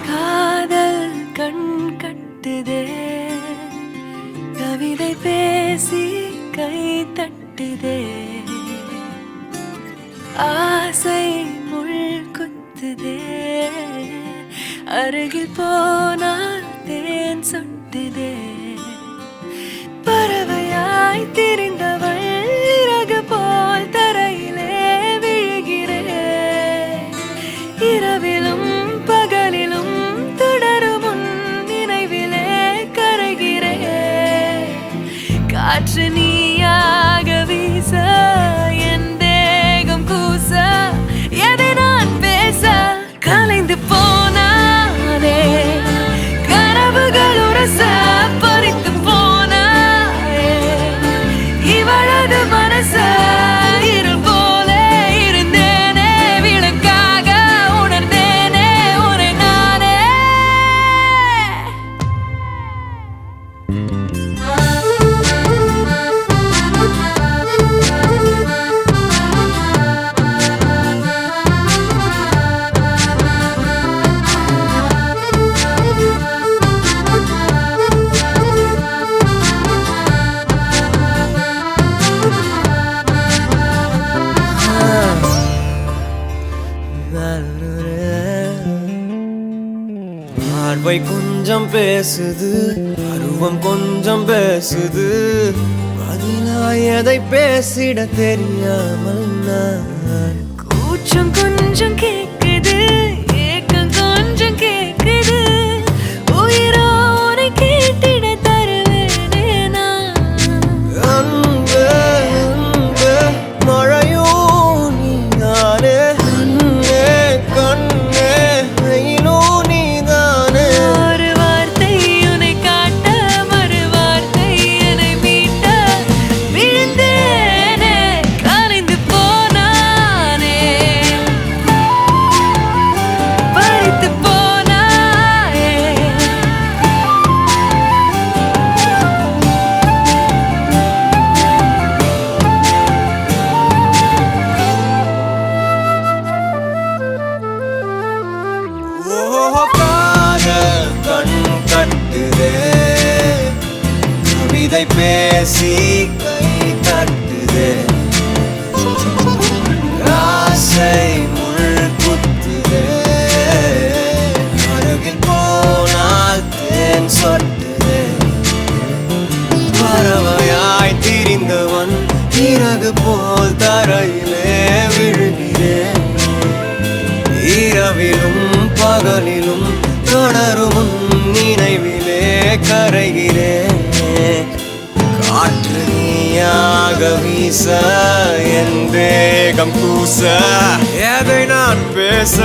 காதல் கண் கட்டுதே கவிதை பேசி கை தட்டுதே ஆசை முள் குத்துதே அருகில் போனால் தேன் சொட்டுதே பறவையாய் திரிந்தவள் இறகு போல் தரையிலே விழுகிறேன் இரவிலும் பகலிலும் தொடரும் உன் நினைவிலே கரைகிறேன் காற்று நீயாக வீச என் தேகம் கூச எதை நான் பேச கலைந்து போனானே கனவுகள் உரச பறித்து போனாயே இவளது மனச இருள் போல இருந்தேனே விளக்காக உணர்ந்தேனே உன்னை நானே பார்வை கொஞ்சம் பேசுது அருவம் கொஞ்சம் பேசுது பதிலாய் எதை பேசிட தெரியாமல் நான் கூச்சம் கொஞ்சம் கேக்குது ஏக்கம் கொஞ்சம் கேக்குது உயிரோரை கேட்டிட தருவேனே நான் அன்பே அன்பே மழையோ நீதானே கண்ணே கண்ணே வெயிலோ நீதானே ஒரு வார்த்தை உன்னை காட்ட மறு வார்த்தை என்னை மீட்ட விழுந்தேனே கலைந்து போனானே பறித்து போனாயே ஓ காதல் கண் கட்டுதே கவிதை பேசி கை தட்டுதே ஆசை முள் குத்துதே அருகில் போனால் தேன் சொட்டுதே பறவையாய் திரிந்தவன் இறகு போல் தரையிலே விழுகிறேன் இரவிலும் பகலிலும் தொடரும் உன் நினைவிலே கரைகிறேன் காற்று நீயாக வீச என் தேகம் கூச எதை நான் பேச